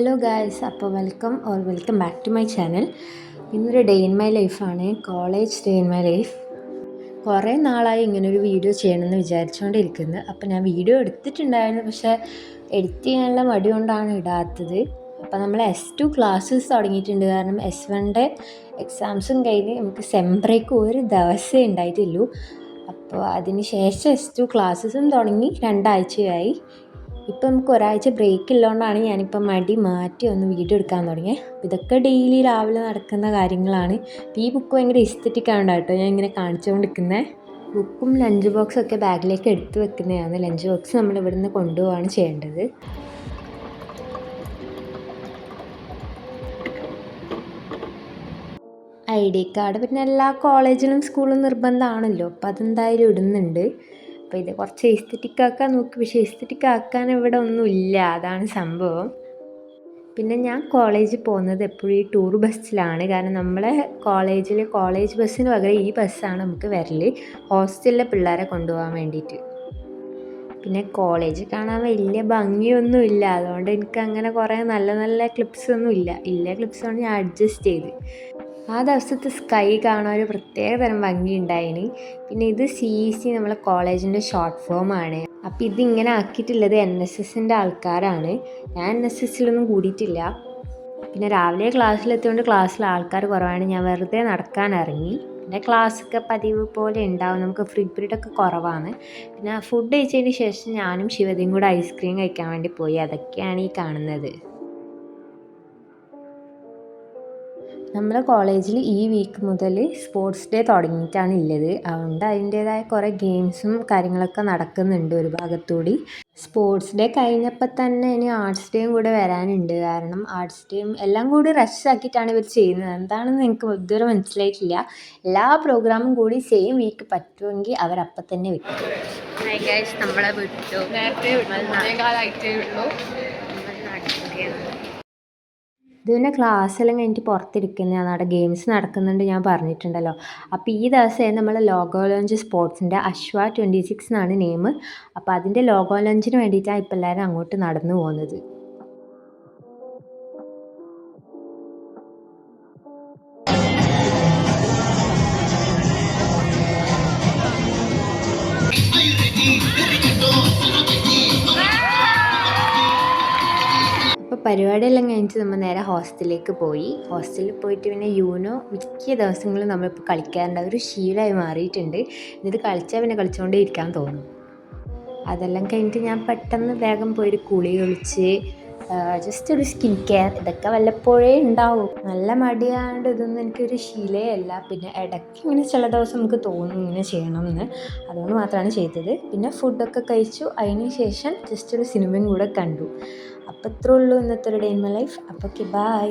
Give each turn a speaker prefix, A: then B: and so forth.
A: Hello guys, അപ്പോൾ welcome back to my channel. ഇന്നൊരു day in my ലൈഫാണ്, college day in my life. കുറേ നാളായി ഇങ്ങനൊരു വീഡിയോ ചെയ്യണമെന്ന് വിചാരിച്ചുകൊണ്ടിരിക്കുന്നത്. അപ്പോൾ ഞാൻ വീഡിയോ എടുത്തിട്ടുണ്ടായിരുന്നു, പക്ഷേ എഡിറ്റ് ചെയ്യാനുള്ള മടി കൊണ്ടാണ് ഇടാത്തത്. അപ്പോൾ നമ്മൾ S2 ക്ലാസ്സസ് തുടങ്ങിയിട്ടുണ്ട്. കാരണം S1 എക്സാംസും കഴിഞ്ഞ് നമുക്ക് സെം ബ്രേക്ക് ഒരു ദിവസമേ ഉണ്ടായിട്ടുള്ളൂ. അപ്പോൾ അതിന് ശേഷം S2 ക്ലാസ്സസും തുടങ്ങി 2 ആഴ്ചയായി. ഇപ്പം നമുക്ക് ഒരാഴ്ച ബ്രേക്ക് ഉള്ളതുകൊണ്ടാണ് ഞാനിപ്പം മടി മാറ്റി ഒന്ന് വീഡിയോ എടുക്കാൻ തുടങ്ങിയത്. ഇതൊക്കെ ഡെയിലി രാവിലെ നടക്കുന്ന കാര്യങ്ങളാണ്. ഈ ബുക്ക് ഭയങ്കര എസ്തെറ്റിക് ആണ് കേട്ടോ, ഞാൻ ഇങ്ങനെ കാണിച്ചുകൊണ്ടിരിക്കുന്നത്. ബുക്കും ലഞ്ച് ബോക്സൊക്കെ ബാഗിലേക്ക് എടുത്ത് വെക്കുന്നതാണ്. ലഞ്ച് ബോക്സ് നമ്മൾ ഇവിടുന്ന് കൊണ്ടുപോവുകയാണ് ചെയ്യേണ്ടത്. ID കാർഡ് പിന്നെ എല്ലാ കോളേജിലും സ്കൂളിലും നിർബന്ധമാണല്ലോ, അപ്പോൾ അതെന്തായാലും ഇടുന്നുണ്ട്. അപ്പോൾ ഇത് കുറച്ച് എസ്തെറ്റിക് ആക്കാൻ നോക്കി, പക്ഷേ എസ്തെറ്റിക് ആക്കാൻ ഇവിടെ ഒന്നുമില്ല, അതാണ് സംഭവം. പിന്നെ ഞാൻ കോളേജിൽ പോകുന്നത് എപ്പോഴും ഈ ടൂർ ബസ്സിലാണ്. കാരണം നമ്മളെ കോളേജ് ബസ്സിന് പകരം ഈ ബസ്സാണ് നമുക്ക് വരൽ, ഹോസ്റ്റലിലെ പിള്ളേരെ കൊണ്ടുപോകാൻ വേണ്ടിയിട്ട്. പിന്നെ കോളേജ് കാണാൻ വലിയ ഭംഗിയൊന്നുമില്ല, അതുകൊണ്ട് എനിക്ക് അങ്ങനെ കുറേ നല്ല ക്ലിപ്സൊന്നും ഇല്ല ക്ലിപ്സോണ്ട് ഞാൻ അഡ്ജസ്റ്റ് ചെയ്ത്. ആ ദിവസത്തെ സ്കൈ കാണാൻ ഒരു പ്രത്യേക തരം ഭംഗി ഉണ്ടായിന്. പിന്നെ ഇത് CEC നമ്മളെ കോളേജിൻ്റെ ഷോർട്ട് ഫോമാണ്. അപ്പോൾ ഇതിങ്ങനെ ആക്കിയിട്ടുള്ളത് NSSൻ്റെ ആൾക്കാരാണ്. ഞാൻ NSSലൊന്നും കൂടിയിട്ടില്ല. പിന്നെ രാവിലെ ക്ലാസ്സിലെത്തിയോണ്ട് ക്ലാസ്സിൽ ആൾക്കാർ കുറവാണ്. ഞാൻ വെറുതെ നടക്കാൻ ഇറങ്ങി. പിന്നെ ക്ലാസ്സൊക്കെ പതിവ് പോലെ ഉണ്ടാവും, നമുക്ക് ഫ്രീ പീരീഡൊക്കെ കുറവാണ്. പിന്നെ ഫുഡ് കഴിച്ചതിന് ശേഷം ഞാനും ശിവതയും കൂടെ ഐസ്ക്രീം കഴിക്കാൻ വേണ്ടി പോയി. അതൊക്കെയാണ് ഈ കാണുന്നത്. നമ്മുടെ കോളേജിൽ ഈ വീക്ക് മുതൽ സ്പോർട്സ് ഡേ തുടങ്ങിയിട്ടാണ് ഉള്ളത്. അതുകൊണ്ട് അതിൻ്റേതായ കുറേ ഗെയിംസും കാര്യങ്ങളൊക്കെ നടക്കുന്നുണ്ട് ഒരു ഭാഗത്തുകൂടി. സ്പോർട്സ് ഡേ കഴിഞ്ഞപ്പോൾ തന്നെ ഇനി ആർട്സ് ഡേയും കൂടെ വരാനുണ്ട്. കാരണം ആർട്സ് ഡേയും എല്ലാം കൂടി റഷ് ആക്കിയിട്ടാണ് ഇവർ ചെയ്യുന്നത്. എന്താണെന്ന് എനിക്ക് ഇതുവരെ മനസ്സിലായിട്ടില്ല. എല്ലാ പ്രോഗ്രാമും കൂടി സെയിം വീക്ക് പറ്റുമെങ്കിൽ അവരപ്പം തന്നെ വെക്കും. നമ്മളെ വിട്ടു, നേരത്തെ ഇത് പിന്നെ ക്ലാസ്സെല്ലാം കഴിഞ്ഞിട്ട് പുറത്തിരിക്കുന്നതാണ്. അവിടെ ഗെയിംസ് നടക്കുന്നുണ്ട് ഞാൻ പറഞ്ഞിട്ടുണ്ടല്ലോ. അപ്പോൾ ഈ ദിവസം നമ്മൾ ലോഗോ ലോഞ്ച് സ്പോർട്സിൻ്റെ അശ്വ 26 എന്നാണ് നെയിം. അപ്പോൾ അതിൻ്റെ ലോഗോ ലോഞ്ചിന് വേണ്ടിയിട്ടാണ് ഇപ്പോൾ എല്ലാവരും അങ്ങോട്ട് നടന്നു പോകുന്നത്. അപ്പോൾ പരിപാടിയെല്ലാം കഴിഞ്ഞിട്ട് നമ്മൾ നേരെ ഹോസ്റ്റലിലേക്ക് പോയി. ഹോസ്റ്റലിൽ പോയിട്ട് പിന്നെ യൂനോ മിക്ക ദിവസങ്ങളും നമ്മളിപ്പോൾ കളിക്കാറുണ്ട്. അതൊരു ശീലമായി മാറിയിട്ടുണ്ട്. എന്നിട്ട് കളിച്ചാൽ പിന്നെ കളിച്ചുകൊണ്ടേ ഇരിക്കാൻ തോന്നും. അതെല്ലാം കഴിഞ്ഞിട്ട് ഞാൻ പെട്ടെന്ന് വേഗം പോയൊരു കുളി ഒളിച്ച് ജസ്റ്റ് ഒരു സ്കിൻ കെയർ, ഇതൊക്കെ വല്ലപ്പോഴേ ഉണ്ടാവും. നല്ല മടിയാണ്ട് ഇതൊന്നും എനിക്കൊരു ശീലേ അല്ല. പിന്നെ ഇടയ്ക്ക് ഇങ്ങനെ ചില ദിവസം നമുക്ക് തോന്നും ഇങ്ങനെ ചെയ്യണമെന്ന്, അതുകൊണ്ട് മാത്രമാണ് ചെയ്തത്. പിന്നെ ഫുഡൊക്കെ കഴിച്ചു, അതിന് ശേഷം ജസ്റ്റ് ഒരു സിനിമയും കൂടെ കണ്ടു. അപ്പോൾ ഇത്രേ ഉള്ളൂ ഇന്നത്തെ ഒരു ഡേ ഇൻ മൈ ലൈഫ്. അപ്പോൾ ഓക്കെ, ബൈ.